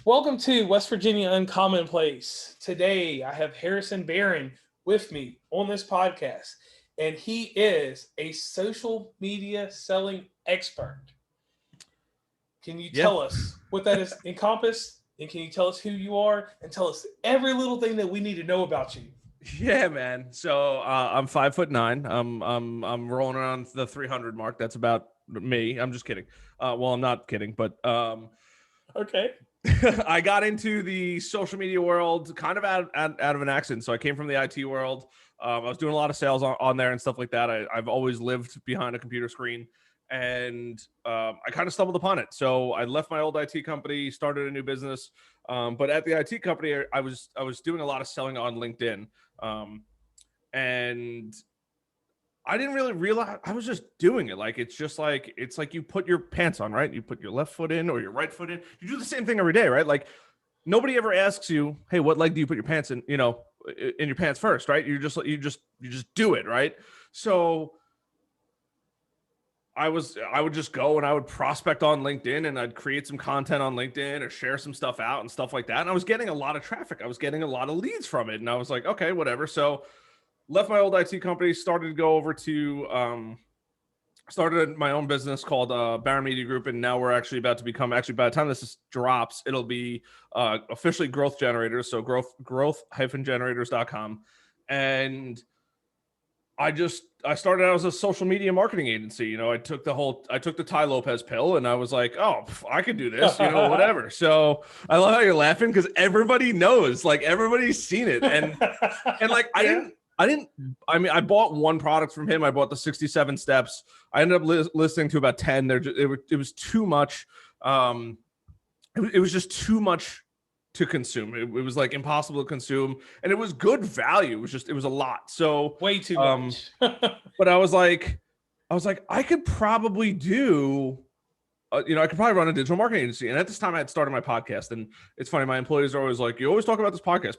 Welcome to West Virginia Uncommon Place. Today I have Harrison Barron with me on this podcast, and he is a social media selling expert. Can you Yeah. tell us what that is encompassed? And can you tell us who you are and tell us every little thing that we need to know about you? Yeah, man. So I'm 5'9". I'm rolling around the 300 mark. That's about me. I'm just kidding. Well, I'm not kidding, but Okay. I got into the social media world kind of out of an accident. So I came from the IT world. I was doing a lot of sales on there and stuff like that. I've always lived behind a computer screen, and I kind of stumbled upon it. So I left my old IT company, started a new business. But at the IT company, I was doing a lot of selling on LinkedIn. And I didn't really realize I was just doing it. Like, it's like you put your pants on, right? You put your left foot in or your right foot in. You do the same thing every day, right? Like, nobody ever asks you, hey, what leg do you put your pants in, in your pants first, right? You just do it, right? So I would just go and I would prospect on LinkedIn, and I'd create some content on LinkedIn or share some stuff out and stuff like that. And I was getting a lot of traffic. I was getting a lot of leads from it. And I was like, okay, whatever. So left my old IT company, started to go over to started my own business called Barron Media Group, and now we're actually about to become, actually by the time this drops, it'll be officially Growth Generators, so growth-generators.com. And I started out as a social media marketing agency. I took the Ty Lopez pill, and I was like, oh, I could do this, whatever. So I love how you're laughing, because everybody knows, like, everybody's seen it. And like, I bought one product from him. I bought the 67 steps. I ended up listening to about 10. It was too much. It was just too much to consume. It was like impossible to consume, and it was good value. It was a lot. So Way too much. but I was like, I could probably do, I could probably run a digital marketing agency. And at this time I had started my podcast, and it's funny. My employees are always like, you always talk about this podcast.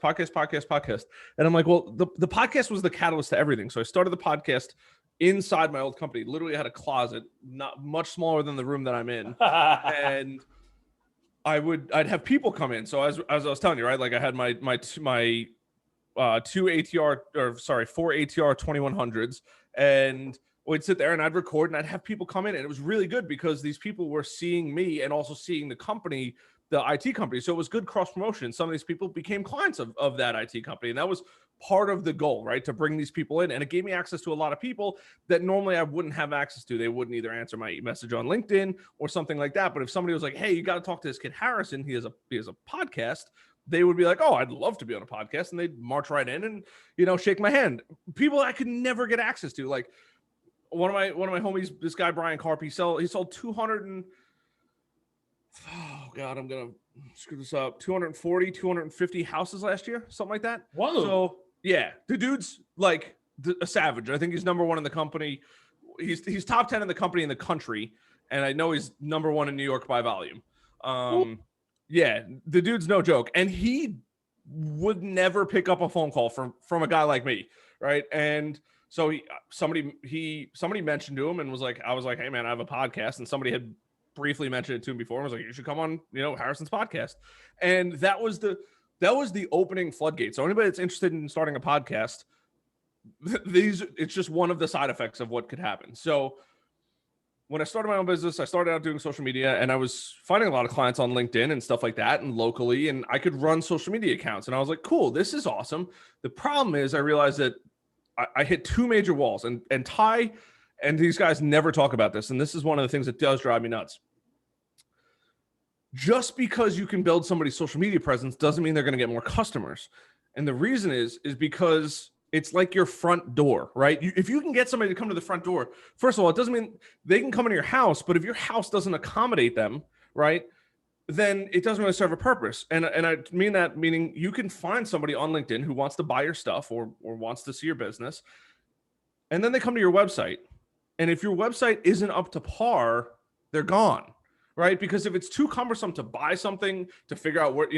And I'm like, well, the podcast was the catalyst to everything. So I started the podcast inside my old company. Literally had a closet, not much smaller than the room that I'm in. And I'd have people come in. So as I was telling you, right, like I had my four ATR 2100s, and we'd sit there and I'd record, and I'd have people come in, and it was really good because these people were seeing me and also seeing the company, the IT company. So it was good cross promotion. Some of these people became clients of that IT company, and that was part of the goal, right? To bring these people in. And it gave me access to a lot of people that normally I wouldn't have access to. They wouldn't either answer my message on LinkedIn or something like that. But if somebody was like, hey, you got to talk to this kid Harrison, he has a podcast, they would be like, oh, I'd love to be on a podcast. And they'd march right in and, shake my hand. People I could never get access to. Like one of my homies, this guy, Brian Karp, he sold 200 and, oh God, I'm going to screw this up. 240, 250 houses last year, something like that. Whoa. So yeah, the dude's like a savage. I think he's number one in the company. He's top 10 in the company in the country. And I know he's number one in New York by volume. Yeah, the dude's no joke. And he would never pick up a phone call from a guy like me, right? And so somebody mentioned to him and was like, I was like, hey man, I have a podcast. And somebody had briefly mentioned it to him before and was like, you should come on, Harrison's podcast. And that was the opening floodgate. So anybody that's interested in starting a podcast, it's just one of the side effects of what could happen. So when I started my own business, I started out doing social media, and I was finding a lot of clients on LinkedIn and stuff like that, and locally, and I could run social media accounts. And I was like, cool, this is awesome. The problem is I realized that I hit two major walls, and Ty and these guys never talk about this. And this is one of the things that does drive me nuts. Just because you can build somebody's social media presence doesn't mean they're going to get more customers. And the reason is because it's like your front door, right? If you can get somebody to come to the front door, first of all, it doesn't mean they can come into your house, but if your house doesn't accommodate them, right, then it doesn't really serve a purpose. And I mean that, meaning you can find somebody on LinkedIn who wants to buy your stuff or wants to see your business, and then they come to your website. And if your website isn't up to par, they're gone. Right? Because if it's too cumbersome to buy something, to figure out where,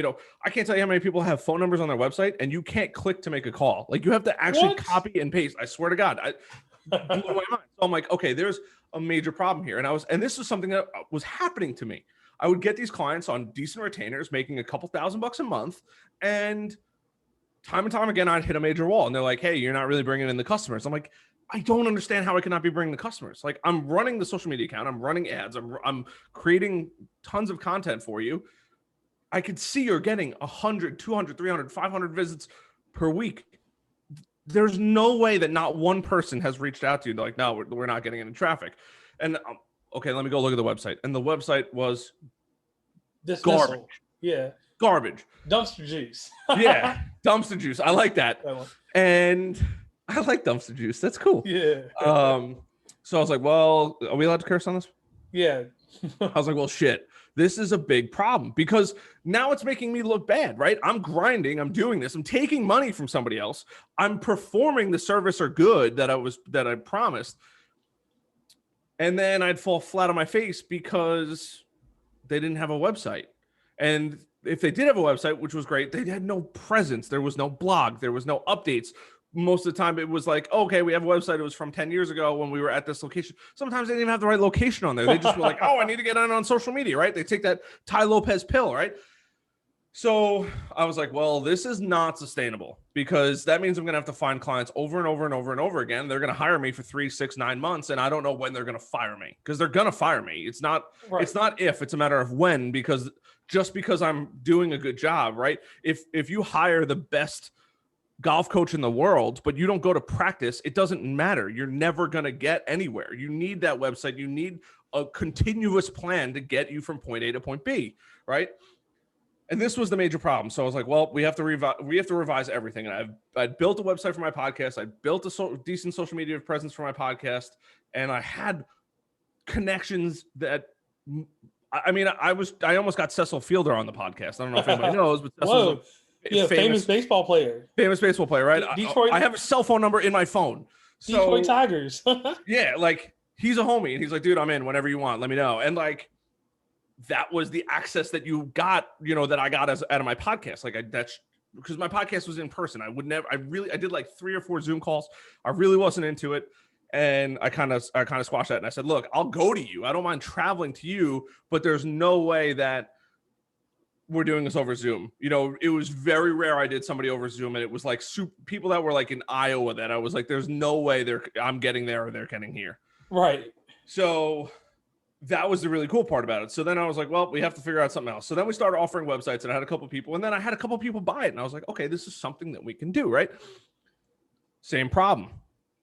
I can't tell you how many people have phone numbers on their website and you can't click to make a call. Like you have to actually copy and paste. I swear to God, I blew my mind. So I'm like, okay, there's a major problem here. And this was something that was happening to me. I would get these clients on decent retainers, making a couple $1,000 a month, and time again, I'd hit a major wall, and they're like, "Hey, you're not really bringing in the customers." I'm like, I don't understand how I cannot be bringing the customers. Like, I'm running the social media account, I'm running ads, I'm creating tons of content for you. I could see you're getting 100, 200, 300, 500 visits per week. There's no way that not one person has reached out to you. They're like, no, we're not getting any traffic. And okay, let me go look at the website. And the website was Dismissal. garbage. Yeah. Garbage. Dumpster juice. Yeah. Dumpster juice. I like that. And I like dumpster juice. That's cool. Yeah. So I was like, well, are we allowed to curse on this? Yeah. I was like, well, shit. This is a big problem because now it's making me look bad, right? I'm grinding, I'm doing this, I'm taking money from somebody else, I'm performing the service or good that I promised, and then I'd fall flat on my face because they didn't have a website. And if they did have a website, which was great, they had no presence. There was no blog, there was no updates. Most of the time it was like, okay, we have a website. It was from 10 years ago when we were at this location. Sometimes they didn't even have the right location on there. They just were like, oh, I need to get on social media, right? They take that Tai Lopez pill, right? So I was like, well, this is not sustainable because that means I'm going to have to find clients over and over and over and over again. They're going to hire me for 3, 6, 9 months. And I don't know when they're going to fire me because they're going to fire me. It's not if, it's a matter of when, because just because I'm doing a good job, right? If you hire the best golf coach in the world, but you don't go to practice, it doesn't matter. You're never going to get anywhere. You need that website. You need a continuous plan to get you from point A to point B, right? And this was the major problem. So I was like, well, we have to revise everything. And I built a website for my podcast. I built a decent social media presence for my podcast. And I had connections that, I mean, I almost got Cecil Fielder on the podcast. I don't know if anybody knows, but Cecil's famous baseball player. Famous baseball player, right? Detroit. I have a cell phone number in my phone. Detroit Tigers. Yeah, like he's a homie, and he's like, dude, I'm in whenever you want. Let me know. And like, that was the access that you got, that I got out of my podcast. Like that's because my podcast was in person. I did like 3 or 4 Zoom calls. I really wasn't into it. And I kind of squashed that. And I said, look, I'll go to you. I don't mind traveling to you, but there's no way that we're doing this over Zoom. It was very rare I did somebody over Zoom, and it was like people that were like in Iowa that I was like, there's no way I'm getting there or they're getting here. Right. So that was the really cool part about it. So then I was like, well, we have to figure out something else. So then we started offering websites, and I had a couple people, and then I had a couple people buy it, and I was like, okay, this is something that we can do, right? Same problem,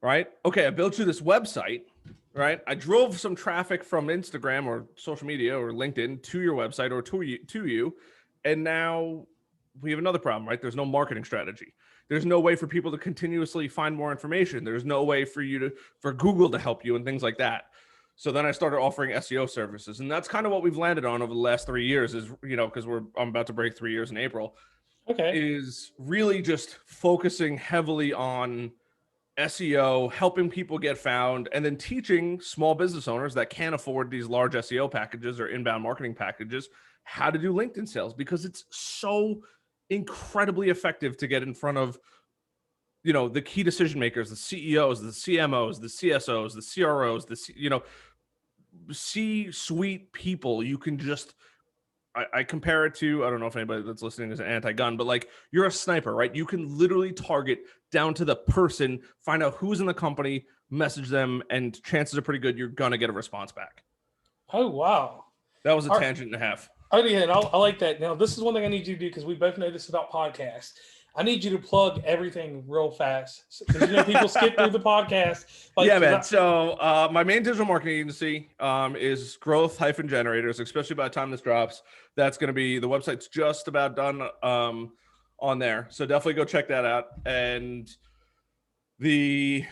right? Okay, I built you this website, right? I drove some traffic from Instagram or social media or LinkedIn to your website or to you. And now we have another problem, right? There's no marketing strategy. There's no way for people to continuously find more information. There's no way for Google to help you and things like that. So then I started offering SEO services, and that's kind of what we've landed on over the last 3 years is, because I'm about to break 3 years in April. Okay. Is really just focusing heavily on SEO, helping people get found, and then teaching small business owners that can't afford these large SEO packages or inbound marketing packages how to do LinkedIn sales, because it's so incredibly effective to get in front of, the key decision makers, the CEOs, the CMOs, the CSOs, the CROs, C-suite people. You can just, I compare it to, I don't know if anybody that's listening is an anti-gun, but like you're a sniper, right? You can literally target down to the person, find out who's in the company, message them, and chances are pretty good you're going to get a response back. Oh, wow. That was a tangent and a half. Oh, yeah, and I like that. Now, this is one thing I need you to do because we both know this about podcasts. I need you to plug everything real fast because people skip through the podcast. Yeah, man. So my main digital marketing agency is Growth-Generators, especially by the time this drops. That's going to be, the website's just about done on there. So definitely go check that out. And the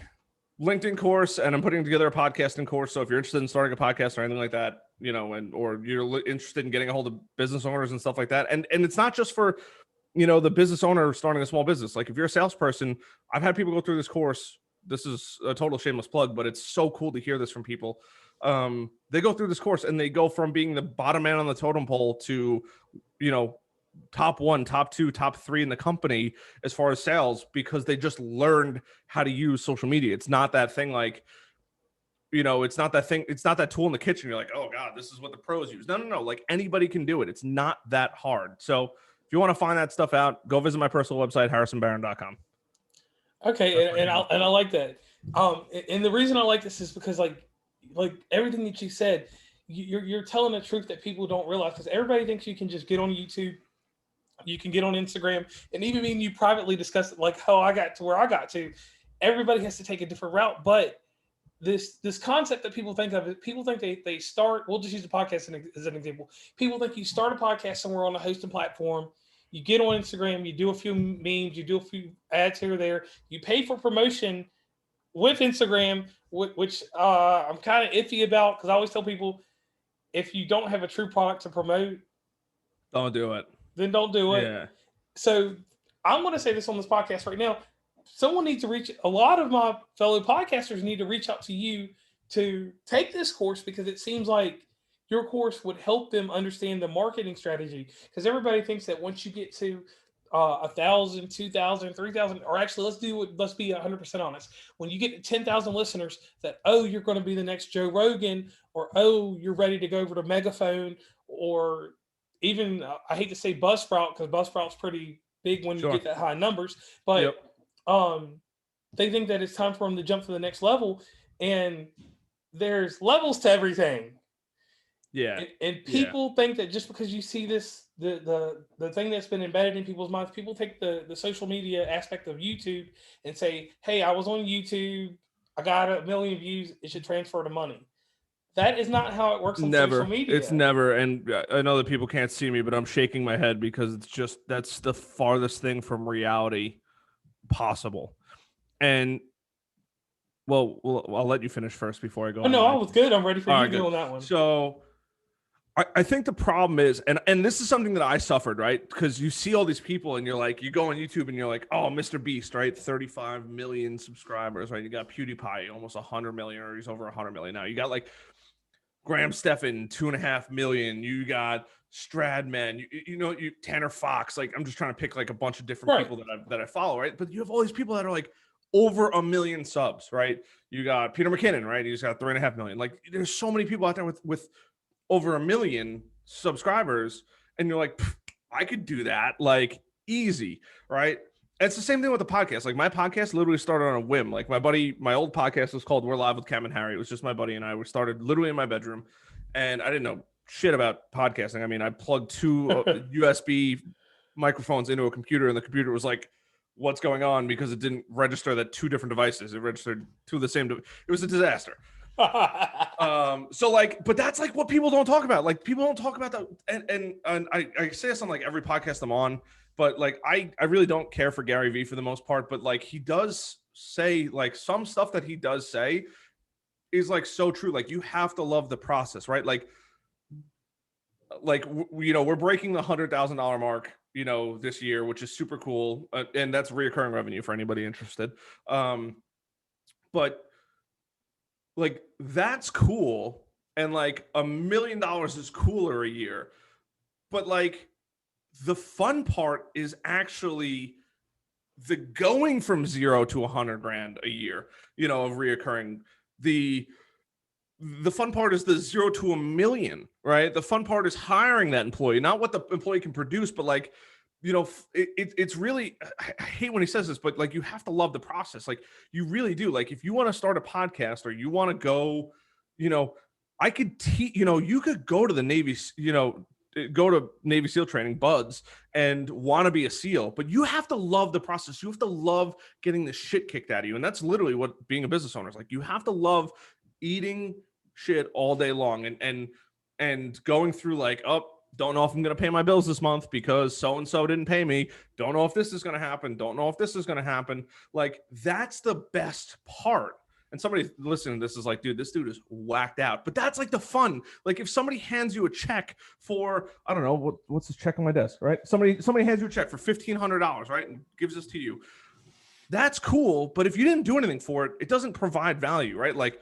LinkedIn course, and I'm putting together a podcasting course. So if you're interested in starting a podcast or anything like that, or you're interested in getting a hold of business owners and stuff like that. And it's not just for, the business owner starting a small business. Like if you're a salesperson, I've had people go through this course. This is a total shameless plug, but it's so cool to hear this from people. They go through this course and they go from being the bottom man on the totem pole to, top 1, top 2, top 3 in the company as far as sales, because they just learned how to use social media. It's not that thing like, it's not that thing. It's not that tool in the kitchen. You're like, oh God, this is what the pros use. No. Like anybody can do it. It's not that hard. So if you want to find that stuff out, go visit my personal website, harrisonbarron.com. Okay, and I like that. And the reason I like this is because like everything that you said, you're telling the truth that people don't realize, because everybody thinks you can just get on YouTube, you can get on Instagram, and even when you privately discuss it, like how I got to where I got to, everybody has to take a different route. But this concept that people think of, people think they start, we'll just use the podcast as an example. People think you start a podcast somewhere on a hosting platform, you get on Instagram, you do a few memes, you do a few ads here or there, you pay for promotion with Instagram, which I'm kind of iffy about, because I always tell people, if you don't have a true product to promote, don't do it. Then don't do it. Yeah. So I'm going to say this on this podcast right now. Someone needs to a lot of my fellow podcasters need to reach out to you to take this course, because it seems like your course would help them understand the marketing strategy. Because everybody thinks that once you get to 1,000, 2,000, 3,000, or actually let's be 100% honest. When you get to 10,000 listeners, that, oh, you're going to be the next Joe Rogan, or, oh, you're ready to go over to Megaphone, or even, I hate to say Buzzsprout, because Buzzsprout's pretty big when you get that high numbers, but they think that it's time for them to jump to the next level, and there's levels to everything. Yeah. And people think that just because you see this, the thing that's been embedded in people's minds, people take the social media aspect of YouTube and say, hey, I was on YouTube, I got 1 million views, it should transfer to money. That is not how it works on social media. It's never. And I know that people can't see me, but I'm shaking my head, because it's just, that's the farthest thing from reality possible. And well, I'll let you finish first before I go. Oh, no, I was good. I'm ready for you to go on that one. So I think the problem is, and this is something that I suffered, right? Because you see all these people and you're like, you go on YouTube and you're like, oh, Mr. Beast, right? 35 million subscribers, right? You got PewDiePie, almost 100 million, or he's over 100 million now. You got like Graham Stephan, 2.5 million. You got Stradman, you Tanner Fox. Like, I'm just trying to pick like a bunch of different people that I follow, right? But you have all these people that are like over 1 million subs, right? You got Peter McKinnon, right? He's got 3.5 million. Like, there's so many people out there with over 1 million subscribers, and you're like, I could do that, like, easy, right? And it's the same thing with the podcast. Like, my podcast literally started on a whim. Like, my old podcast was called We're Live with Cam and Harry. It was just my buddy and I. We started literally in my bedroom, and I didn't know shit about podcasting. I mean, I plugged 2 USB microphones into a computer, and the computer was like, what's going on? Because it didn't register that 2 different devices. It registered 2 of the same. It was a disaster. So like, but that's like what people don't talk about. Like, people don't talk about that. And I say this on like every podcast I'm on, but like, I really don't care for Gary Vee for the most part, but like, he does say like some stuff that he does say is like so true. Like, you have to love the process, right? Like, we're breaking the $100,000 mark, this year, which is super cool. And that's reoccurring revenue for anybody interested. But like, that's cool. And like $1 million is cooler a year. But like, the fun part is actually the going from 0 to 100 grand a year, of reoccurring. The fun part is the 0 to 1 million, right? The fun part is hiring that employee, not what the employee can produce, but like, it's really, I hate when he says this, but like, you have to love the process. Like, you really do. Like, if you want to start a podcast, or you want to go, I could teach, you could go to the Navy, go to Navy SEAL training, BUDS, and want to be a SEAL, but you have to love the process. You have to love getting the shit kicked out of you. And that's literally what being a business owner is like. You have to love eating shit all day long and going through like, don't know if I'm going to pay my bills this month because so-and-so didn't pay me. Don't know if this is going to happen. Don't know if this is going to happen. Like, that's the best part. And somebody listening to this is like, dude, this dude is whacked out. But that's like the fun. Like, if somebody hands you a check for, I don't know, what's this check on my desk, right? Somebody hands you a check for $1,500, right? And gives this to you. That's cool. But if you didn't do anything for it, it doesn't provide value, right? Like,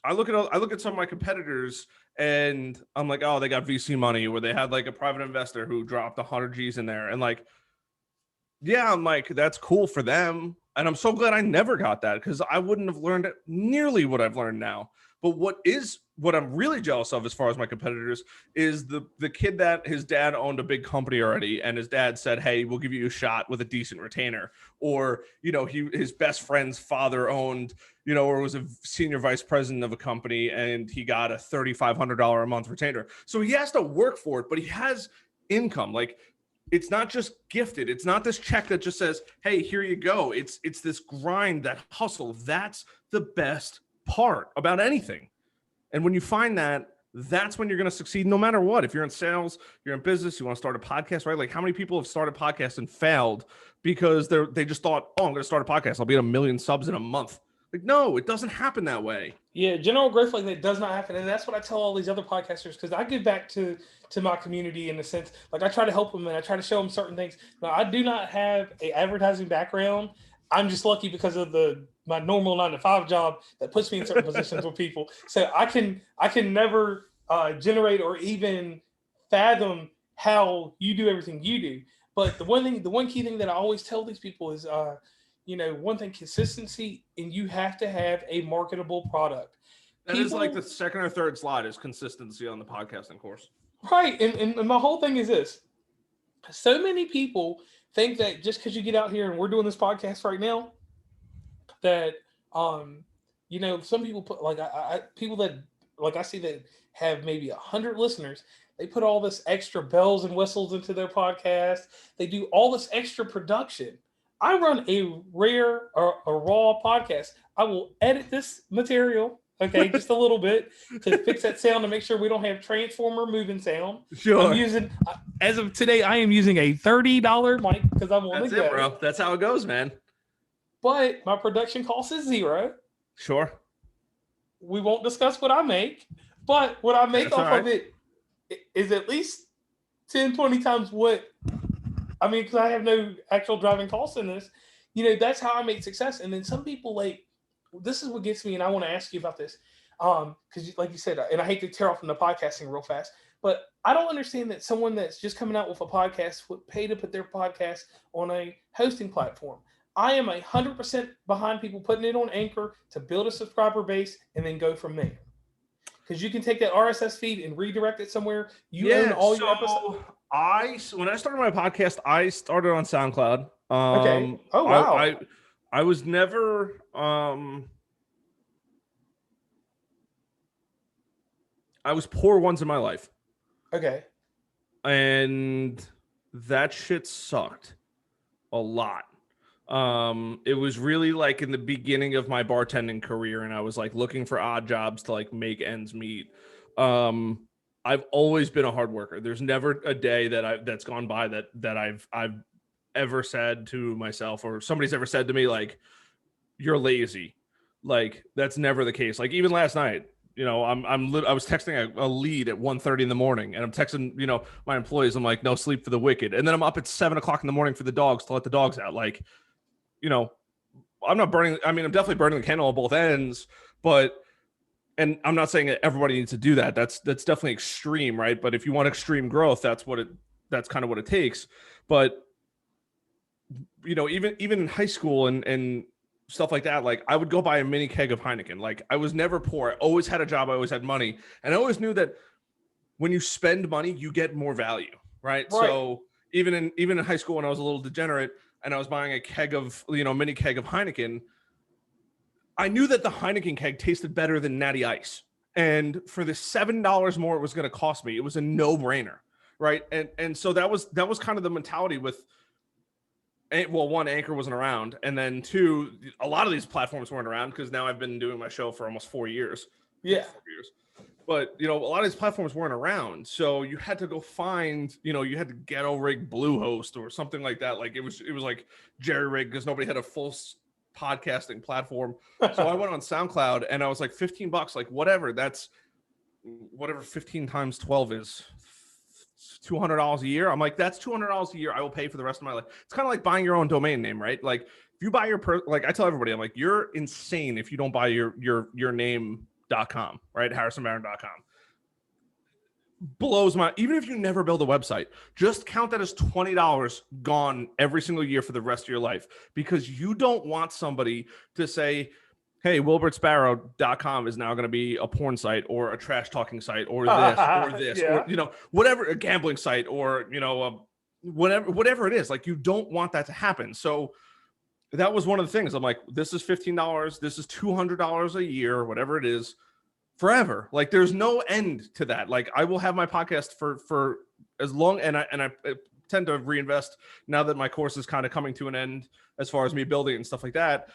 I look at some of my competitors, and I'm like, oh, they got VC money, or they had like a private investor who dropped 100 G's in there. And like, yeah, I'm like, that's cool for them. And I'm so glad I never got that, because I wouldn't have learned nearly what I've learned now. But what I'm really jealous of as far as my competitors is the kid that his dad owned a big company already, and his dad said, hey, we'll give you a shot with a decent retainer. Or, his best friend's father owned, or was a senior vice president of a company, and he got a $3,500 a month retainer. So he has to work for it, but he has income. Like, it's not just gifted. It's not this check that just says, hey, here you go. It's this grind, that hustle. That's the best part about anything. And when you find that, that's when you're going to succeed no matter what. If you're in sales, you're in business, you want to start a podcast, right? Like, how many people have started podcasts and failed because they just thought, oh, I'm going to start a podcast, I'll be at 1 million subs in a month. Like, no, it doesn't happen that way. Yeah, general growth like that does not happen. And that's what I tell all these other podcasters, because I give back to my community in the sense, like, I try to help them and I try to show them certain things. Now, I do not have a advertising background. I'm just lucky because of my normal 9-to-5 job that puts me in certain positions with people. So I can never generate or even fathom how you do everything you do. But the one key thing that I always tell these people is, one thing, consistency, and you have to have a marketable product. That is like the second or third slide is consistency on the podcasting course. Right. And my whole thing is this. So many people think that just because you get out here and we're doing this podcast right now, that, some people put, like, people that, like, I see that have maybe 100 listeners, they put all this extra bells and whistles into their podcast. They do all this extra production. I run a raw podcast. I will edit this material, okay, just a little bit to fix that sound to make sure we don't have transformer moving sound. Sure. As of today, I am using a $30 mic because I'm on the go. That's it, bro. That's how it goes, man. But my production cost is $0. Sure. We won't discuss what I make, but what I make off of it is at least 10, 20 times what. I mean, because I have no actual driving costs in this. That's how I make success. And then some people, like, this is what gets me, and I want to ask you about this. Because, like you said, and I hate to tear off from the podcasting real fast, but I don't understand that someone that's just coming out with a podcast would pay to put their podcast on a hosting platform. I am 100% behind people putting it on Anchor to build a subscriber base and then go from there. Because you can take that RSS feed and redirect it somewhere. You own all your episodes. When I started my podcast, I started on SoundCloud. Okay. Oh, wow. I was never I was poor once in my life. Okay. And that shit sucked a lot. It was really like in the beginning of my bartending career, and I was like looking for odd jobs to like make ends meet. I've always been a hard worker. There's never a day that's gone by that I've ever said to myself, or somebody's ever said to me, like, you're lazy. Like, that's never the case. Like, even last night, I was texting a lead at 1:30 in the morning, and I'm texting, my employees. I'm like, no sleep for the wicked. And then I'm up at 7:00 in the morning for the dogs to let the dogs out. Like, I'm not burning. I mean, I'm definitely burning the candle on both ends, and I'm not saying that everybody needs to do that. That's definitely extreme, right? But if you want extreme growth, that's kind of what it takes. But even in high school and stuff like that, like, I would go buy a mini keg of Heineken. Like, I was never poor. I always had a job. I always had money, and I always knew that when you spend money, you get more value, right? So even in high school, when I was a little degenerate and I was buying a keg of mini keg of Heineken, I knew that the Heineken keg tasted better than Natty Ice. And for the $7 more it was going to cost me, it was a no-brainer, right? And so that was kind of the mentality with, well, one, Anchor wasn't around, and then two, a lot of these platforms weren't around, because now I've been doing my show for almost 4 years. Yeah. 4 years. But, a lot of these platforms weren't around. So you had to go find, you had to ghetto rig Bluehost or something like that. Like, it was like jerry rig, because nobody had a full podcasting platform. So I went on SoundCloud, and I was like, $15, like, whatever. That's whatever 15 times 12 is. $200 a year. I'm like, that's $200 a year I will pay for the rest of my life. It's kind of like buying your own domain name, right? Like, if you buy like, I tell everybody, I'm like, you're insane if you don't buy your name.com, right? harrisonbarron.com. blows my, even if you never build a website, just count that as $20 gone every single year for the rest of your life, because you don't want somebody to say, hey, wilbertsparrow.com is now going to be a porn site or a trash talking site or this, Yeah. or, you know, whatever, a gambling site, or, you know, whatever it is. Like, you don't want that to happen. So that was one of the things. I'm like, this is $15, this is $200 a year, whatever it is, forever. Like, there's no end to that. Like, I will have my podcast for as long, and I tend to reinvest now that my course is kind of coming to an end as far as me building and stuff like that,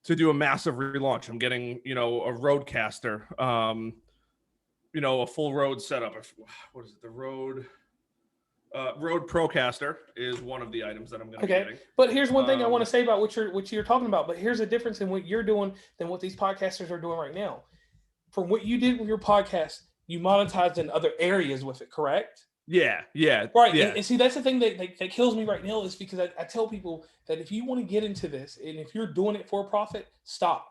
to do a massive relaunch. I'm getting, you know, a Rodecaster, you know, a full Rode setup. What is it? The Rode Procaster is one of the items that I'm going to be getting. But here's one thing I want to say about what you're talking about. But here's a difference in what you're doing than what these podcasters are doing right now. From what you did with your podcast, you monetized in other areas with it, correct? Yeah. Right. Yeah. And see, that's the thing that kills me right now, is because I tell people that if you want to get into this, and if you're doing it for profit, stop.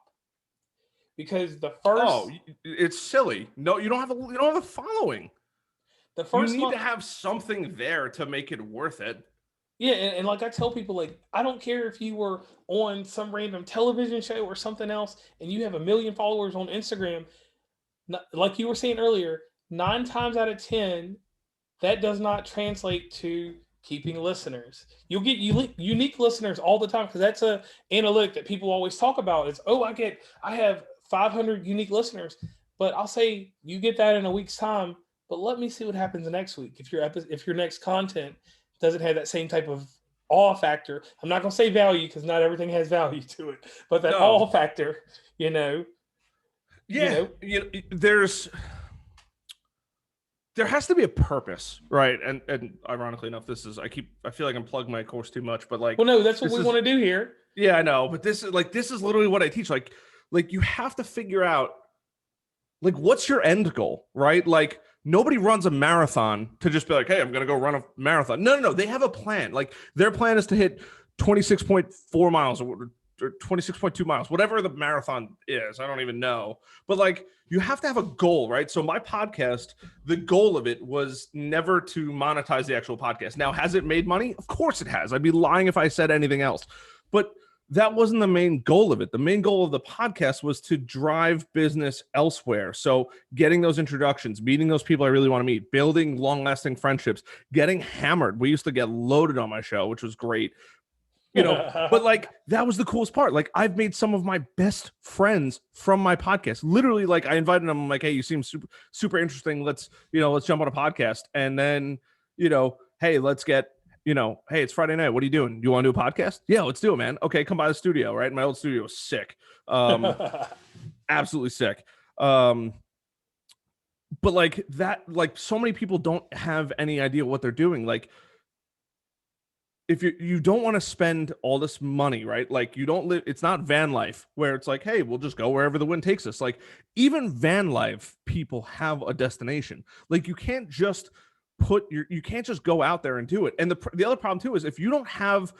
Because the first, it's silly. No, you don't have a following. The first, you need to have something there to make it worth it. Yeah, and like I tell people, like, I don't care if you were on some random television show or something else, and you have 1 million followers on Instagram. Like you were saying earlier, 9 times out of 10, that does not translate to keeping listeners. You'll get unique listeners all the time, because that's a analytic that people always talk about. Is, I have 500 unique listeners, but I'll say you get that in a week's time. But let me see what happens next week. If your next content doesn't have that same type of awe factor, I'm not going to say value, because not everything has value to it, but that awe factor, you know. Yeah, there has to be a purpose, right? And ironically enough, I feel like I'm plugging my course too much, but like, well, no, that's what we want to do here. Yeah, I know, but this is literally what I teach. Like you have to figure out, like, what's your end goal, right? Like, nobody runs a marathon to just be like, hey, I'm going to go run a marathon. No. They have a plan. Like, their plan is to hit 26.4 miles or 26.2 miles, whatever the marathon is. I don't even know. But like, you have to have a goal, right? So my podcast, the goal of it was never to monetize the actual podcast. Now, has it made money? Of course it has. I'd be lying if I said anything else. But that wasn't the main goal of it. The main goal of the podcast was to drive business elsewhere. So getting those introductions, meeting those people I really want to meet, building long-lasting friendships, getting hammered. We used to get loaded on my show, which was great. You know, but like, that was the coolest part. Like, I've made some of my best friends from my podcast. Literally, like, I invited them. I'm like, hey, you seem super, super interesting. Let's jump on a podcast. And then, you know, hey, let's get, you know, hey, it's Friday night. What are you doing? You want to do a podcast? Yeah, let's do it, man. Okay, come by the studio, right? My old studio was sick. Absolutely sick. But like that, like, so many people don't have any idea what they're doing. Like, if you don't want to spend all this money, right? Like, you don't live, it's not van life where it's like, hey, we'll just go wherever the wind takes us. Like, even van life people have a destination. Like, you can't just you can't just go out there and do it. And the other problem too is, if you don't have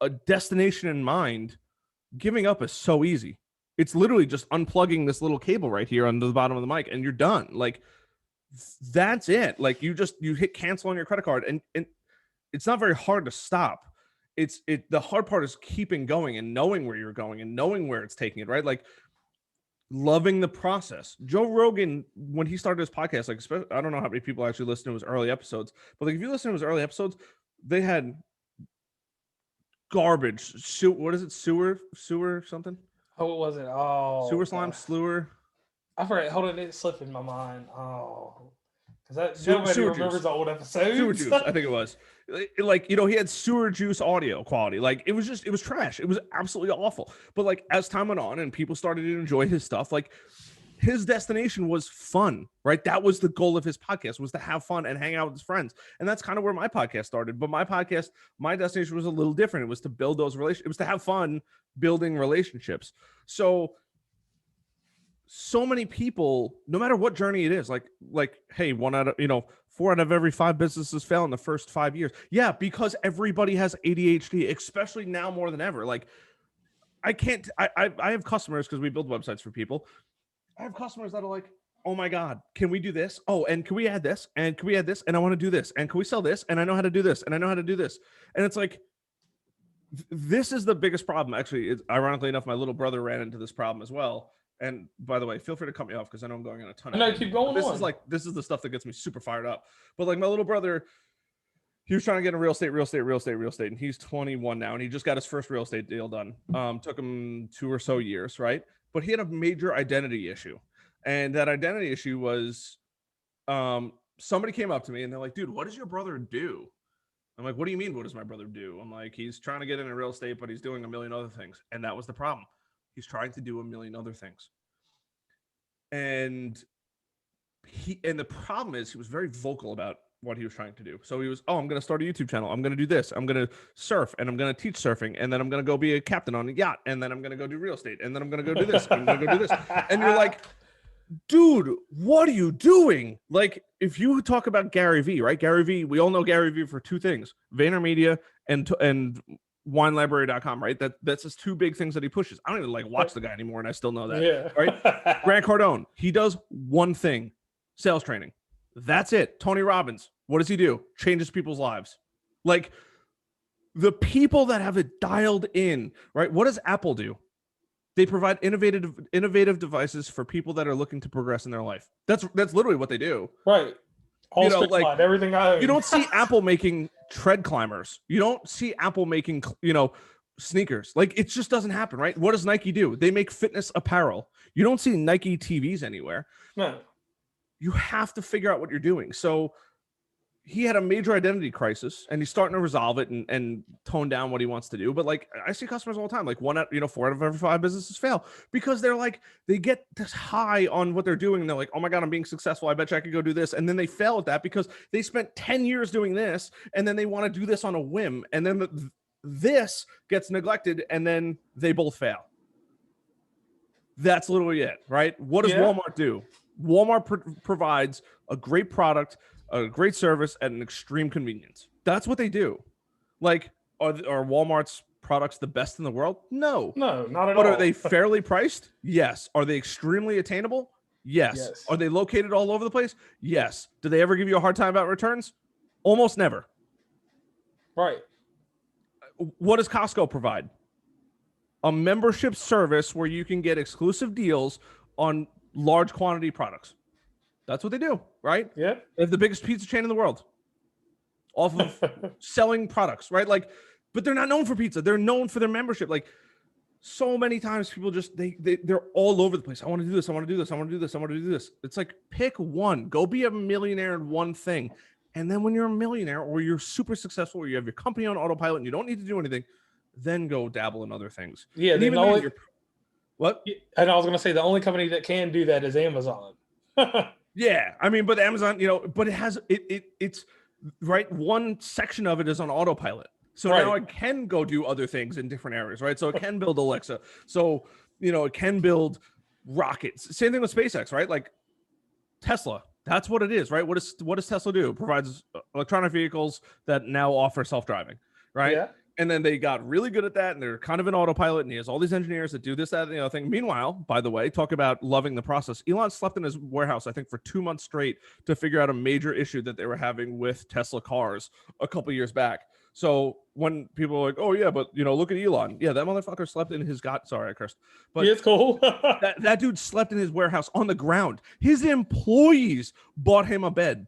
a destination in mind, giving up is so easy. It's literally just unplugging this little cable right here on the bottom of the mic and you're done. Like, that's it. Like, you hit cancel on your credit card, and it's not very hard to stop. The hard part is keeping going and knowing where you're going and knowing where it's taking it, right? Like, loving the process. Joe Rogan, when he started his podcast, like, I don't know how many people actually listen to his early episodes, but like, if you listen to his early episodes, they had garbage. What is it? Sewer something? Oh, what was it? Oh, sewer slime, slewer. I forgot. Hold on, it slipped in my mind. Oh, because nobody remembers the old episodes. Sewer juice, I think it was. Like, you know, he had sewer juice audio quality. Like, it was trash. It was absolutely awful. But like, as time went on and people started to enjoy his stuff, like, his destination was fun, right? That was the goal of his podcast, was to have fun and hang out with his friends. And that's kind of where my podcast started. But my destination was a little different. It was to build those relationships. It was to have fun building relationships. So many people, no matter what journey it is, like, hey, 4 out of every 5 businesses fail in the first 5 years. Yeah, because everybody has ADHD, especially now more than ever. Like, I have customers, because we build websites for people. I have customers that are like, oh my God, can we do this? Oh, and can we add this? And can we add this? And I want to do this. And can we sell this? And I know how to do this. And I know how to do this. And it's like, this is the biggest problem. Actually, ironically enough, my little brother ran into this problem as well. And by the way, feel free to cut me off because I know I'm going on a ton of. No, keep going. This is the stuff that gets me super fired up. But like my little brother, he was trying to get in real estate, and he's 21 now, and he just got his first real estate deal done. Took him 2 or so years, right? But he had a major identity issue, and that identity issue was, somebody came up to me and they're like, "Dude, what does your brother do?" I'm like, "What do you mean? What does my brother do?" I'm like, "He's trying to get into real estate, but he's doing a million other things," and that was the problem. He's trying to do a million other things, and the problem is he was very vocal about what he was trying to do. So he was, I'm going to start a YouTube channel. I'm going to do this. I'm going to surf, and I'm going to teach surfing, and then I'm going to go be a captain on a yacht, and then I'm going to go do real estate, and then I'm going to go do this. I'm going to go do this. And you're like, dude, what are you doing? Like, if you talk about Gary Vee, right? Gary Vee, we all know Gary Vee for 2 things: VaynerMedia and WineLibrary.com, right? That's his 2 big things that he pushes. I don't even like watch the guy anymore, and I still know that, yeah. Right? Grant Cardone, he does one thing: sales training. That's it. Tony Robbins, what does he do? Changes people's lives. Like, the people that have it dialed in, right? What does Apple do? They provide innovative devices for people that are looking to progress in their life. That's literally what they do. Right. All like everything I own. You don't see Apple making tread climbers. You don't see Apple making, sneakers. Like, it just doesn't happen, right? What does Nike do? They make fitness apparel. You don't see Nike TVs anywhere. No. You have to figure out what you're doing. So he had a major identity crisis, and he's starting to resolve it and tone down what he wants to do. But like, I see customers all the time, like 4 out of every 5 businesses fail because they're like, they get this high on what they're doing. And they're like, oh my God, I'm being successful. I bet you I could go do this. And then they fail at that because they spent 10 years doing this. And then they want to do this on a whim. And then this gets neglected, and then they both fail. That's literally it, right? What does Walmart do? Walmart provides a great product, a great service at an extreme convenience. That's what they do. Like, are Walmart's products the best in the world? No, not at all. But are they fairly priced? Yes. Are they extremely attainable? Yes. Are they located all over the place? Yes. Do they ever give you a hard time about returns? Almost never. Right. What does Costco provide? A membership service where you can get exclusive deals on large quantity products. That's what they do, right? Yeah. They have the biggest pizza chain in the world off of selling products, right? Like, but they're not known for pizza. They're known for their membership. Like, so many times people just, they're all over the place. I want to do this. I want to do this. I want to do this. I want to do this. It's like, pick one. Go be a millionaire in one thing. And then when you're a millionaire, or you're super successful, or you have your company on autopilot and you don't need to do anything, then go dabble in other things. Yeah. And even what? And I was going to say, the only company that can do that is Amazon. Yeah. I mean, but Amazon, but it has, it's right. One section of it is on autopilot. So now it can go do other things in different areas, right? So it can build Alexa. So, it can build rockets. Same thing with SpaceX, right? Like Tesla. That's what it is, right? What does Tesla do? It provides electronic vehicles that now offer self-driving, right? Yeah. And then they got really good at that, and they're kind of in autopilot, and he has all these engineers that do this, that, and the other thing. Meanwhile, by the way, talk about loving the process. Elon slept in his warehouse, I think, for 2 months straight to figure out a major issue that they were having with Tesla cars a couple years back. So when people are like, oh, yeah, but, look at Elon. Yeah, that motherfucker slept in his sorry, I cursed. But it's cool. that dude slept in his warehouse on the ground. His employees bought him a bed.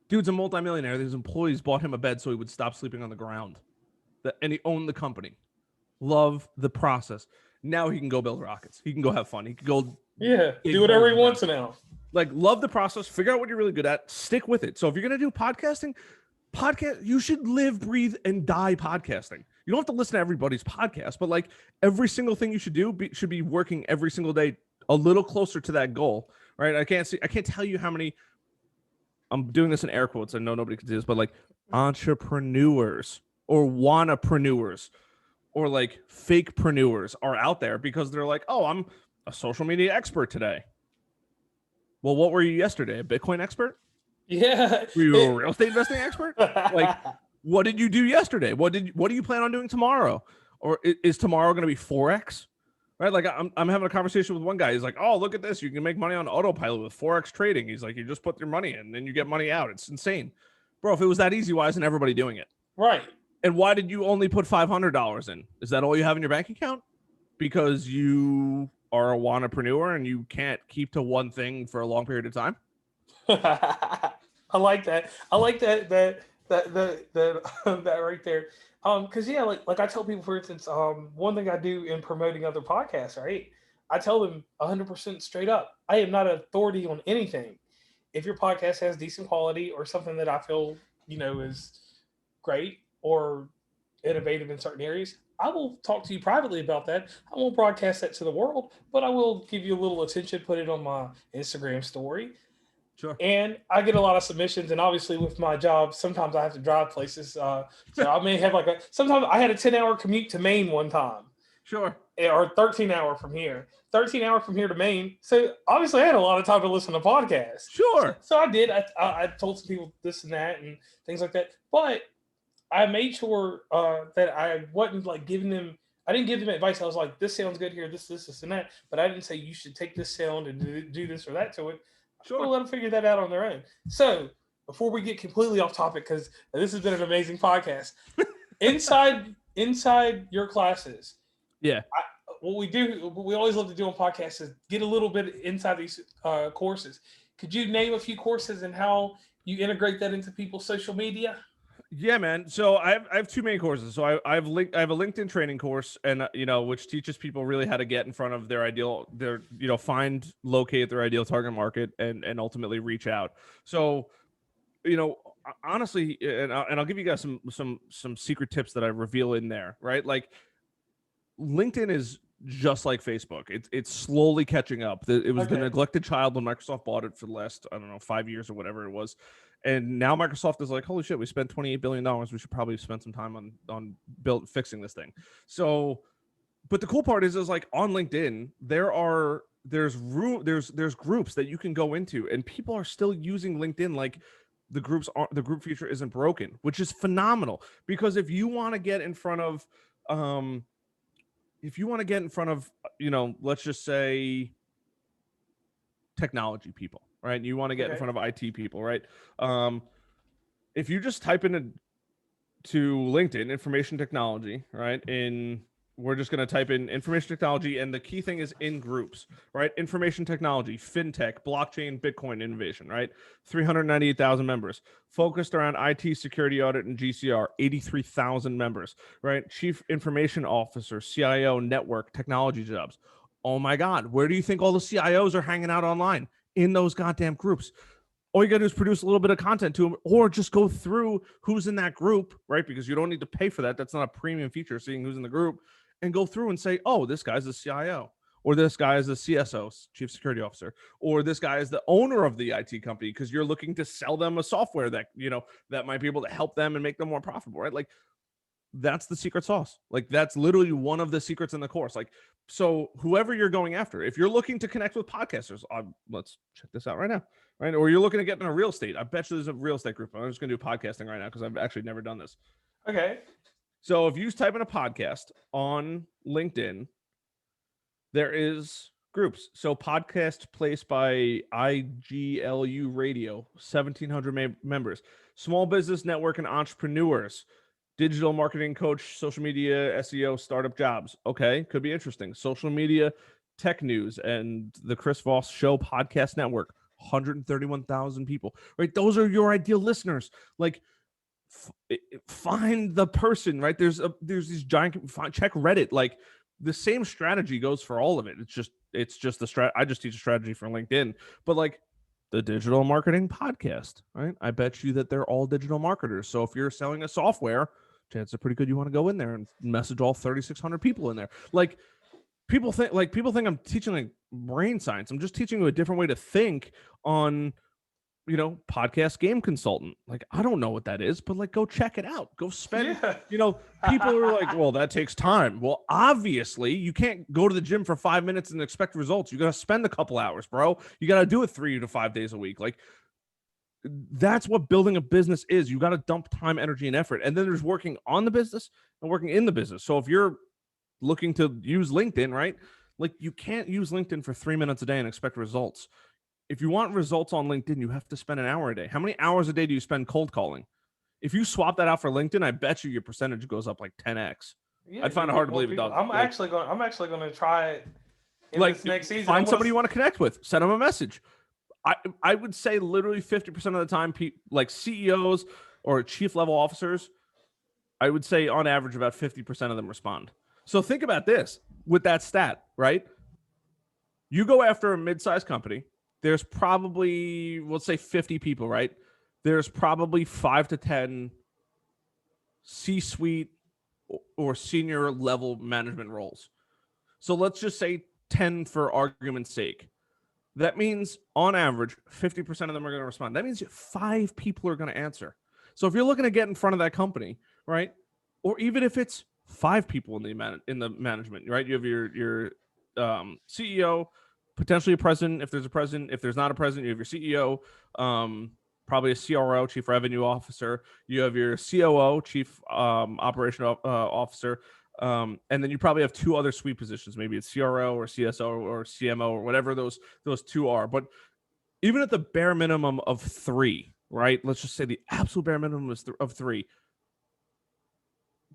Dude's a multimillionaire. His employees bought him a bed so he would stop sleeping on the ground. And he owned the company. Love the process. Now he can go build rockets. He can go have fun. He can go do whatever he wants now. Like, love the process. Figure out what you're really good at. Stick with it. So if you're going to do podcasting, you should live, breathe, and die podcasting. You don't have to listen to everybody's podcast, but like every single thing you should do should be working every single day a little closer to that goal, right? I can't tell you how many, I'm doing this in air quotes. I know nobody can see this, but like entrepreneurs or wannapreneurs or like fakepreneurs are out there because they're like, oh, I'm a social media expert today. Well, what were you yesterday? A Bitcoin expert? Yeah. Were you a real estate investing expert? Like, what did you do yesterday? What do you plan on doing tomorrow? Or is tomorrow going to be Forex? right? Like I'm having a conversation with one guy. He's like, oh, look at this. You can make money on autopilot with Forex trading. He's like, you just put your money in, then you get money out. It's insane. Bro, if it was that easy, why isn't everybody doing it? Right. And why did you only put $500 in? Is that all you have in your bank account? Because you are a wantrepreneur and you can't keep to one thing for a long period of time? I like that. I like that that right there. Because yeah, like I tell people, for instance, one thing I do in promoting other podcasts, right? I tell them 100% straight up, I am not an authority on anything. If your podcast has decent quality or something that I feel, is great or innovative in certain areas, I will talk to you privately about that. I won't broadcast that to the world, but I will give you a little attention, put it on my Instagram story. Sure. And I get a lot of submissions, and obviously with my job, sometimes I have to drive places. So I may have sometimes I had a 10-hour commute to Maine one time. Sure. Or 13-hour from here. 13-hour from here to Maine. So obviously I had a lot of time to listen to podcasts. Sure. So I did. I told some people this and that and things like that. But I made sure that I wasn't like giving them. I didn't give them advice. I was like, this sounds good here, this, and that. But I didn't say you should take this sound and do this or that to it. Sure. We'll let them figure that out on their own. So before we get completely off topic, because this has been an amazing podcast, inside your classes, yeah, what we always love to do on podcasts is get a little bit inside these courses. Could you name a few courses and how you integrate that into people's social media? Yeah, man. So I have two main courses. So I have a LinkedIn training course, and which teaches people really how to get in front of find, locate their ideal target market, and ultimately reach out. So, honestly, and I'll give you guys some secret tips that I reveal in there, right? Like, LinkedIn is just like Facebook. It's slowly catching up. It was the neglected child when Microsoft bought it for the last, 5 years or whatever it was. And now Microsoft is like, holy shit, we spent $28 billion. We should probably spend some time on fixing this thing. So, but the cool part is like on LinkedIn, there's groups that you can go into, and people are still using LinkedIn like the group feature isn't broken, which is phenomenal. Because if you want to get in front of let's just say technology people, right? You want to get in front of IT people, right? If you just type to LinkedIn information technology, right? We're just going to type in information technology, and the key thing is in groups, right? Information technology, fintech, blockchain, Bitcoin innovation, right? 398,000 members, focused around IT security audit and GCR, 83,000 members, right? Chief information officer, CIO, network, technology jobs. Oh my God, where do you think all the CIOs are hanging out online? In those goddamn groups. All you got to do is produce a little bit of content to them, or just go through who's in that group, right? Because you don't need to pay for that. That's not a premium feature, seeing who's in the group, and go through and say, oh, this guy's the CIO, or this guy is the CSO, chief security officer, or this guy is the owner of the IT company, because you're looking to sell them a software that, that might be able to help them and make them more profitable, right? Like, that's the secret sauce. Like, that's literally one of the secrets in the course. Like, so whoever you're going after, if you're looking to connect with podcasters, let's check this out right now, right? Or you're looking to get into real estate. I bet you there's a real estate group. I'm just going to do podcasting right now because I've actually never done this. Okay. So if you type in a podcast on LinkedIn, there is groups. So podcast placed by IGLU Radio, 1,700 members. Small business network and entrepreneurs. Digital marketing coach, social media, SEO, startup jobs. Okay, could be interesting. Social media, tech news, and the Chris Voss Show podcast network, 131,000 people. Right, those are your ideal listeners. Like, find the person. Right, there's these giant. Check Reddit. Like, the same strategy goes for all of it. It's just the strat. I just teach a strategy for LinkedIn, but like the digital marketing podcast. Right, I bet you that they're all digital marketers. So if you're selling a software, chances are pretty good you want to go in there and message all 3,600 people in there. Like, people think I'm teaching like brain science. I'm just teaching you a different way to think on, podcast game consultant. Like, I don't know what that is, but like, go check it out. Go spend, people are like, well, that takes time. Well, obviously you can't go to the gym for 5 minutes and expect results. You got to spend a couple hours, bro. You got to do it 3 to 5 days a week. Like, that's what building a business is. You got to dump time, energy, and effort. And then there's working on the business and working in the business. So if you're looking to use LinkedIn, right? Like, you can't use LinkedIn for 3 minutes a day and expect results. If you want results on LinkedIn, you have to spend an hour a day. How many hours a day do you spend cold calling? If you swap that out for LinkedIn, I bet you your percentage goes up like 10x. Yeah, I'd find you it hard get to more believe it people. doesn't. I'm actually going to try it in Like, this next season. find somebody you want to connect with. Send them a message. I would say literally 50% of the time, like CEOs or chief level officers, I would say on average about 50% of them respond. So think about this with that stat, right? You go after a mid-sized company, there's probably, let's say 50 people, right? There's probably 5 to 10 C-suite or senior level management roles. So let's just say 10 for argument's sake. That means on average, 50% of them are going to respond. That means 5 people are going to answer. So if you're looking to get in front of that company, right? Or even if it's 5 people in the management, right? You have your CEO, potentially a president. If there's a president, if there's not a president, you have your CEO, probably a CRO, chief revenue officer. You have your COO, chief operational officer. And then you probably have 2 other suite positions. Maybe it's CRO or CSO or CMO or whatever those 2 are. But even at the bare minimum of 3, right? Let's just say the absolute bare minimum is of 3.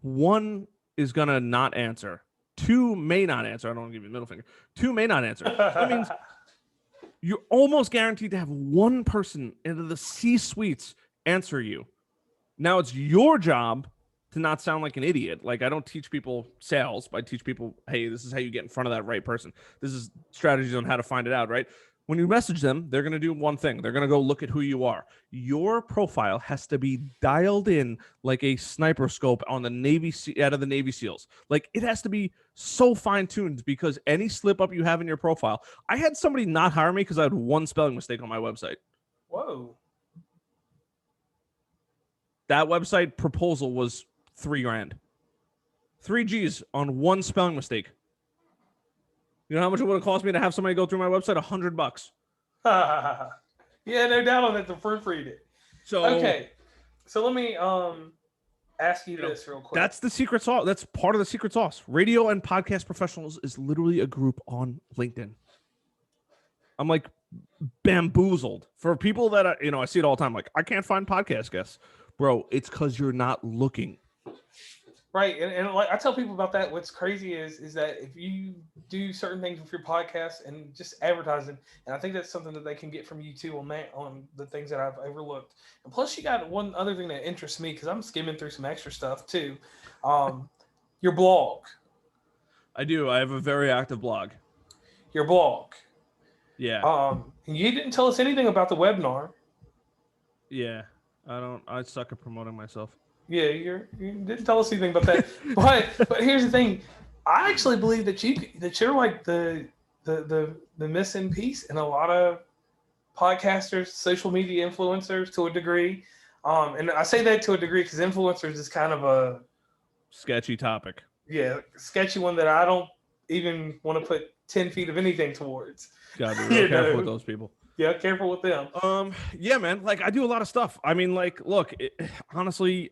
1 is going to not answer. 2 may not answer. I don't want to give you the middle finger. 2 may not answer. That means you're almost guaranteed to have 1 person into the C-suites answer you. Now it's your job to not sound like an idiot. Like, I don't teach people sales, but I teach people, hey, this is how you get in front of that right person. This is strategies on how to find it out, right? When you message them, they're going to do one thing. They're going to go look at who you are. Your profile has to be dialed in like a sniper scope on the out of the Navy SEALs. Like, it has to be so fine-tuned, because any slip up you have in your profile. I had somebody not hire me because I had 1 spelling mistake on my website. Whoa. That website proposal was $3,000. 3 G's on 1 spelling mistake. You know how much it would have cost me to have somebody go through my website? $100. Yeah, no doubt on it to proofread it. So okay, so let me ask you this real quick. That's the secret sauce. That's part of the secret sauce. Radio and podcast professionals is literally a group on LinkedIn. I'm like bamboozled for people that I see it all the time. Like, I can't find podcast guests, bro. It's because you're not looking. Right, and like I tell people about that, what's crazy is that if you do certain things with your podcast and just advertising, and I think that's something that they can get from you too on the things that I've overlooked. And plus, you got one other thing that interests me, because I'm skimming through some extra stuff too. Your blog. I do. I have a very active blog. Your blog. Yeah. You didn't tell us anything about the webinar. Yeah, I suck at promoting myself. Yeah, you didn't tell us anything about that. but here's the thing. I actually believe that you're like the missing piece in a lot of podcasters, social media influencers to a degree. And I say that to a degree because influencers is kind of a sketchy topic. Yeah, sketchy one that I don't even want to put 10 feet of anything towards. Gotta be real careful with those people. Yeah, careful with them. Yeah, man. Like, I do a lot of stuff. I mean, like, look, honestly,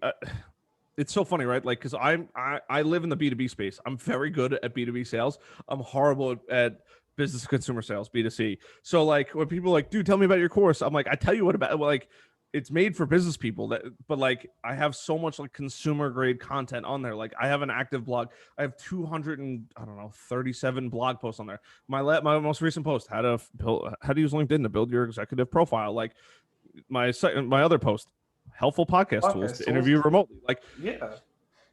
it's so funny, right? Like, because I live in the B2B space. I'm very good at B2B sales. I'm horrible at business to consumer sales, B2C. So, like, when people are like, dude, tell me about your course, I'm like, I tell you what about, well, like, it's made for business people but like, I have so much like consumer grade content on there. Like, I have an active blog. I have 237 blog posts on there. My most recent post, how to use LinkedIn to build your executive profile. Like, my other post, helpful podcast tools to interview remotely. Like, yeah,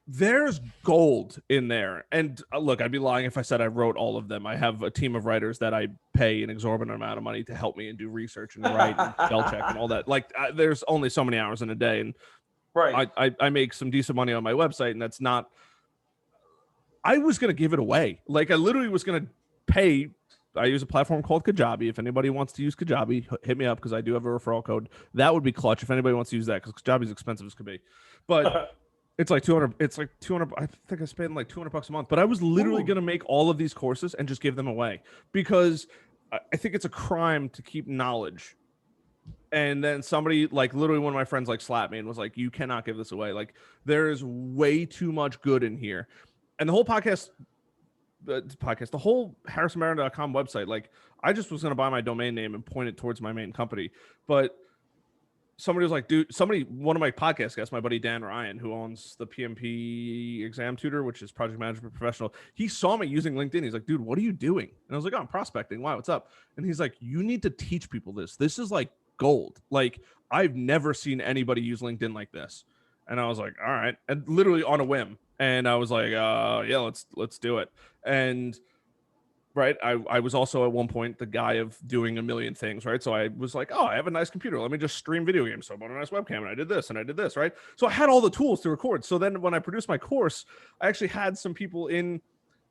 there's gold in there. And look, I'd be lying if I said I wrote all of them. I have a team of writers that I pay an exorbitant amount of money to help me and do research and write and spell check and all that. Like, there's only so many hours in a day. And right, I make some decent money on my website, and that's not, I was going to give it away. Like, I literally was going to pay. I use a platform called Kajabi. If anybody wants to use Kajabi, hit me up, because I do have a referral code. That would be clutch if anybody wants to use that, because Kajabi is expensive as could be. But it's like 200. It's like 200. I think I spend like $200 a month. But I was literally going to make all of these courses and just give them away, because I think it's a crime to keep knowledge. And then somebody, like, literally one of my friends, like, slapped me and was like, you cannot give this away. Like, there is way too much good in here. And the whole podcast podcast, the whole harrisonbarron.com website, like I just was going to buy my domain name and point it towards my main company. But somebody was like, dude, one of my podcast guests, my buddy Dan Ryan, who owns the PMP Exam Tutor, which is Project Management Professional, he saw me using LinkedIn. He's like, dude, what are you doing? And I was like, oh, I'm prospecting. Why? What's up? And he's like, you need to teach people this. This is like gold. Like, I've never seen anybody use LinkedIn like this. And I was like, all right. And literally on a whim. And I was like, yeah, let's do it. And right, I was also at one point the guy of doing a million things, right? So I was like, oh, I have a nice computer. Let me just stream video games. So I bought a nice webcam and I did this, right? So I had all the tools to record. So then when I produced my course, I actually had some people in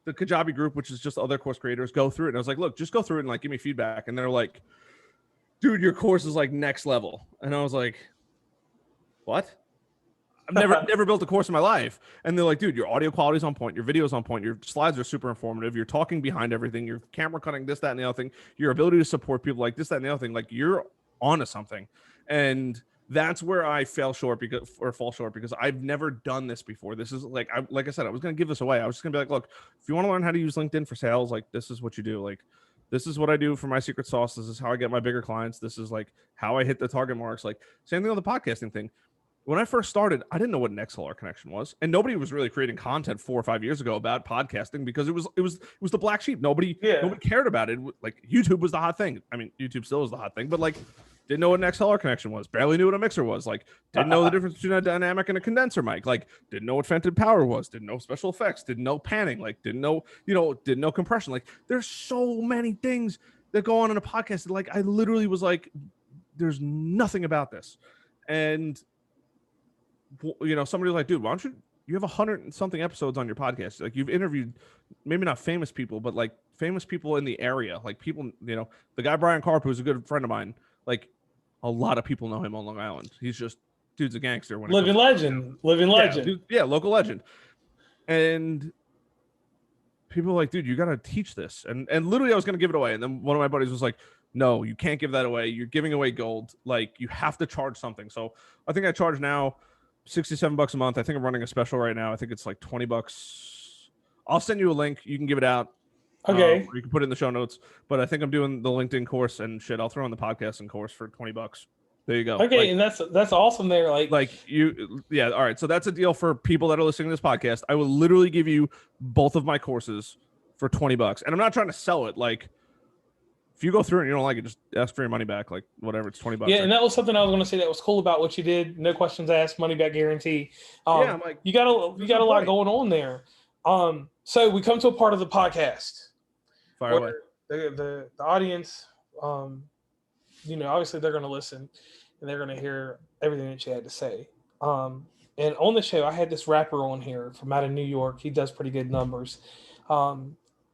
the Kajabi group, which is just other course creators, go through it. And I was like, look, just go through it and like give me feedback. And they're like, dude, your course is like next level. And I was like, what? I've never built a course in my life. And they're like, dude, your audio quality is on point. Your video is on point. Your slides are super informative. You're talking behind everything. Your camera cutting, this, that, and the other thing. Your ability to support people like this, that, and the other thing. Like, you're onto something. And that's where I fall short because I've never done this before. This is like I said, I was going to give this away. I was just going to be like, look, if you want to learn how to use LinkedIn for sales, like, this is what you do. Like, this is what I do for my secret sauce. This is how I get my bigger clients. This is like how I hit the target marks. Like, same thing on the podcasting thing. When I first started, I didn't know what an XLR connection was, and nobody was really creating content 4 or 5 years ago about podcasting because it was the black sheep. Nobody cared about it. Like, YouTube was the hot thing. I mean, YouTube still is the hot thing, but like, didn't know what an XLR connection was. Barely knew what a mixer was. Like, didn't know the difference between a dynamic and a condenser mic. Like, didn't know what vented power was. Didn't know special effects. Didn't know panning. Like, didn't know compression. Like, there's so many things that go on in a podcast. Like, I literally was like, there's nothing about this, and somebody was like, dude, why don't you have 100 and something episodes on your podcast? Like, you've interviewed maybe not famous people, but like famous people in the area, like people, the guy Brian Karp, who's a good friend of mine. Like, a lot of people know him on Long Island. Dude's a gangster. Living legend. Yeah, local legend. And people are like, dude, you got to teach this. And literally I was going to give it away. And then one of my buddies was like, no, you can't give that away. You're giving away gold. Like, you have to charge something. So I think I charge now $67 a month. I think I'm running a special right now. I think it's like $20. I'll send you a link. You can give it out. Okay. Or you can put it in the show notes. But I think I'm doing the LinkedIn course and shit. I'll throw in the podcasting course for $20. There you go. Okay, and that's awesome there. All right. So that's a deal for people that are listening to this podcast. I will literally give you both of my courses for $20. And I'm not trying to sell it. Like, if you go through it and you don't like it, just ask for your money back. Like, whatever, it's $20. Yeah, and that was something I was going to say that was cool about what you did. No questions asked, money back guarantee. I'm like, you got a lot going on there. So we come to a part of the podcast. Fire away. The audience, obviously they're going to listen and they're going to hear everything that you had to say. And on the show, I had this rapper on here from out of New York. He does pretty good numbers.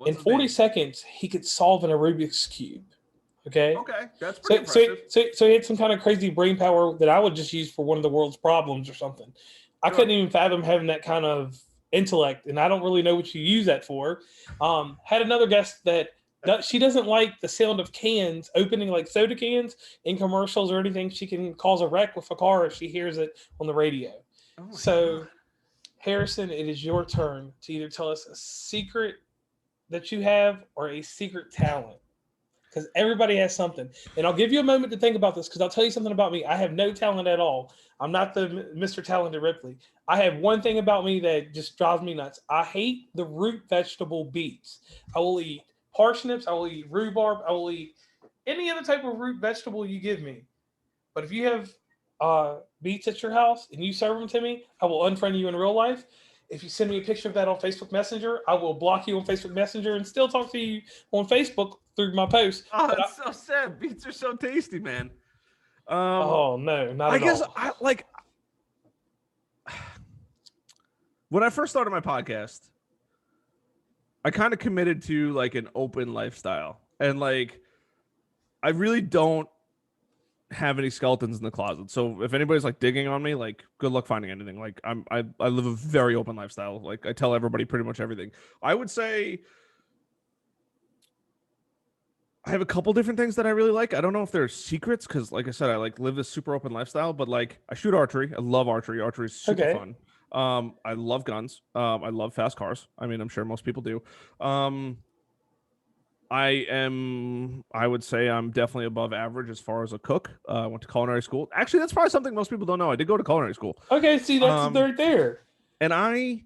In 40 seconds, he could solve a Rubik's Cube. Okay, that's pretty impressive. So he had some kind of crazy brain power that I would just use for one of the world's problems or something. I couldn't even fathom having that kind of intellect, and I don't really know what you use that for. Had another guest that she doesn't like the sound of cans opening, like soda cans in commercials or anything. She can cause a wreck with a car if she hears it on the radio. God. Harrison, it is your turn to either tell us a secret that you have or a secret talent, because everybody has something. And I'll give you a moment to think about this, because I'll tell you something about me. I have no talent at all. I'm not the Mr. Talented Ripley. I have one thing about me that just drives me nuts. I hate the root vegetable beets. I will eat parsnips. I will eat rhubarb. I will eat any other type of root vegetable you give me. But if you have beets at your house and you serve them to me, I will unfriend you in real life. If you send me a picture of that on Facebook Messenger, I will block you on Facebook Messenger and still talk to you on Facebook through my posts. Oh, that's so sad. Beets are so tasty, man. No, not at all. When I first started my podcast, I kind of committed to like an open lifestyle. And like, I really don't have any skeletons in the closet. So if anybody's like digging on me, like, good luck finding anything. Like, I live a very open lifestyle. Like, I tell everybody pretty much everything. I would say I have a couple different things that I really like. I don't know if they're secrets, because like I said, I like live this super open lifestyle, but like, I shoot archery. I love archery. Archery is super fun. I love guns. I love fast cars. I mean, I'm sure most people do. I would say I'm definitely above average as far as a cook. I went to culinary school. Actually, that's probably something most people don't know. I did go to culinary school. Okay, see, that's right there. And I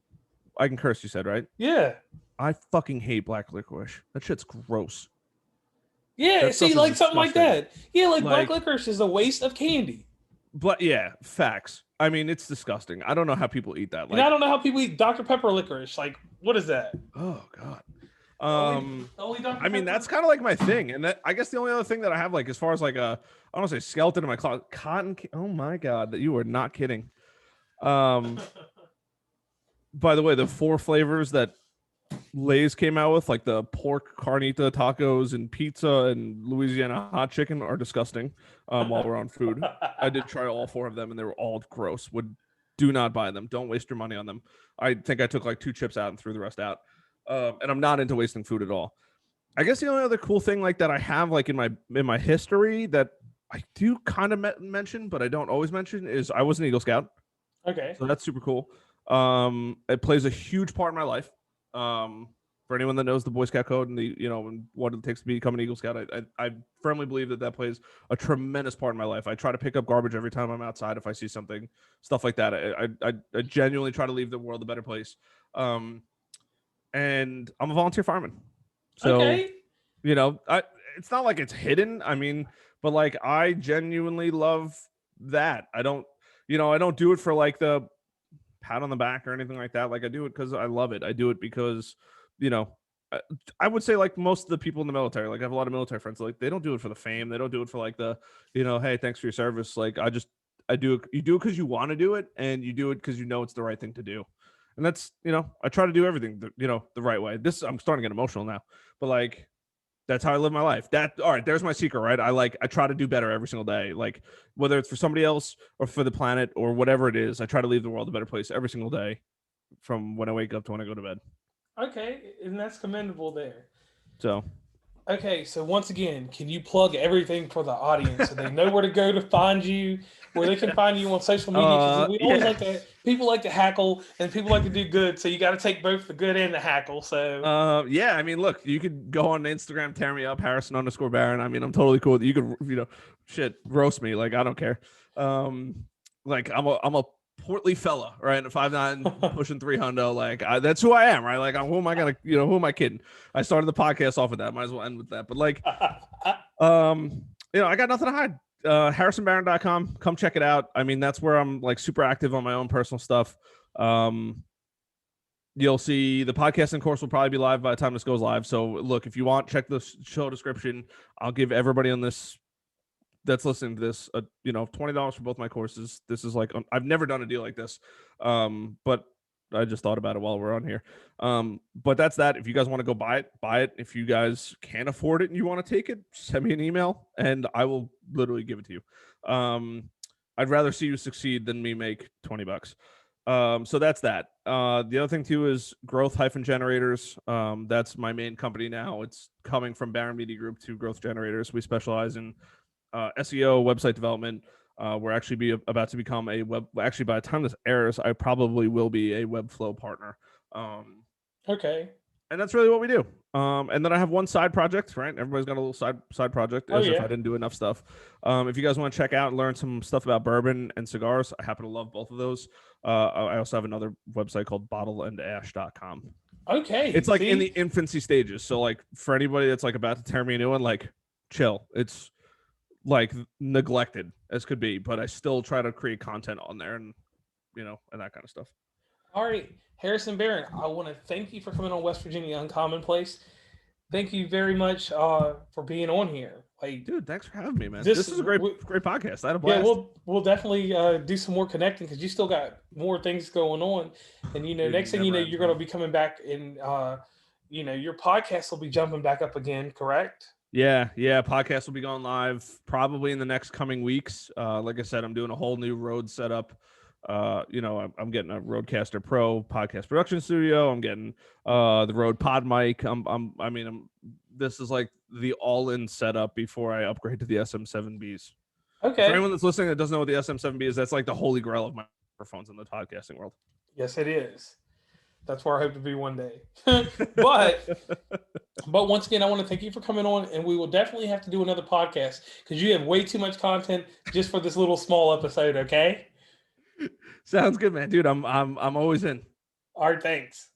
can curse, you said, right? Yeah. I fucking hate black licorice. That shit's gross. Yeah, That see, stuff is like something like disgusting. that. Yeah, like black Like- licorice is a waste of candy. But yeah, facts. I mean, it's disgusting. I don't know how people eat that. And I don't know how people eat Dr. Pepper licorice. Like, what is that? Oh god. Only Dr. I mean, Pepper? that's kind of like my thing, and that I guess the only other thing that I have, like, as far as like I don't want to say skeleton in my closet, oh my god, that you are not kidding. By the way, the 4 flavors that Lay's came out with, like the pork carnita tacos and pizza and Louisiana hot chicken, are disgusting. While we're on food, I did try all 4 of them, and they were all gross. Do not buy them. Don't waste your money on them. I think I took like 2 chips out and threw the rest out. And I'm not into wasting food at all. I guess the only other cool thing like that I have like in my history that I do kind of mention, but I don't always mention, is I was an Eagle Scout. Okay. So that's super cool. It plays a huge part in my life. For anyone that knows the Boy Scout code and and what it takes to become an Eagle Scout, I firmly believe that plays a tremendous part in my life. I try to pick up garbage every time I'm outside if I see something, stuff like that. I genuinely try to leave the world a better place. And I'm a volunteer fireman. So, okay. It's not like it's hidden. I mean, but like I genuinely love that. I don't do it for like the pat on the back or anything like that. Like I do it because I love it. I do it because, I would say like most of the people in the military, like I have a lot of military friends, like they don't do it for the fame. They don't do it for like the, hey, thanks for your service. Like I do it. You do it because you want to do it, and you do it because it's the right thing to do. And that's, I try to do everything, the right way. I'm starting to get emotional now, but like, that's how I live my life. All right, there's my secret, right? I try to do better every single day. Like whether it's for somebody else or for the planet or whatever it is, I try to leave the world a better place every single day from when I wake up to when I go to bed. Okay, and that's commendable there. So okay, so once again, can you plug everything for the audience so they know where to go to find you, where they can find you on social media? Because we always people like to hackle and people like to do good, so you got to take both the good and the hackle. So yeah, I mean, look, you could go on Instagram, tear me up, Harrison_Barron. I mean, I'm totally cool. You could roast me, like I don't care. Like I'm a portly fella, right? 5'9", pushing 300. Like that's who I am, right? Like who am I gonna, who am I kidding? I started the podcast off with that. Might as well end with that. But like, I got nothing to hide. HarrisonBarron.com. Come check it out. I mean, that's where I'm like super active on my own personal stuff. You'll see the podcasting course will probably be live by the time this goes live. So look, if you want, check the show description. I'll give everybody on this that's listening to this, $20 for both my courses. This is like, I've never done a deal like this. But I just thought about it while we're on here. But that's that. If you guys want to go buy it. If you guys can't afford it and you want to take it, send me an email and I will literally give it to you. I'd rather see you succeed than me make $20. So that's that. The other thing too is Growth Generators. That's my main company now. It's coming from Barron Media Group to Growth Generators. We specialize in SEO, website development. We're actually about to become a web. Actually, by the time this airs, I probably will be a Webflow partner. Okay. And that's really what we do. And then I have one side project, right? Everybody's got a little side project, as if I didn't do enough stuff. If you guys want to check out and learn some stuff about bourbon and cigars, I happen to love both of those. I also have another website called bottleandash.com. Okay. It's like in the infancy stages. So like for anybody that's like about to tear me a new one, like chill. It's like neglected as could be, but I still try to create content on there and and that kind of stuff. All right, Harrison Barron, I want to thank you for coming on West Virginia Uncommon Place. Thank you very much for being on here. Like, dude, thanks for having me, man. This is a great podcast. I had a blast. Yeah, we'll definitely do some more connecting because you still got more things going on, and dude, next thing you know, you're going to be coming back and your podcast will be jumping back up again, correct? Yeah. Podcast will be going live probably in the next coming weeks. Like I said, I'm doing a whole new Rode setup. I'm getting a Rodecaster Pro podcast production studio. I'm getting the Rode Pod mic. This is like the all-in setup before I upgrade to the SM7Bs. Okay. For anyone that's listening that doesn't know what the SM7B is, that's like the holy grail of microphones in the podcasting world. Yes, it is. That's where I hope to be one day. But once again, I want to thank you for coming on, and we will definitely have to do another podcast because you have way too much content just for this little small episode. Okay. Sounds good, man, dude. I'm always in. All right. Thanks.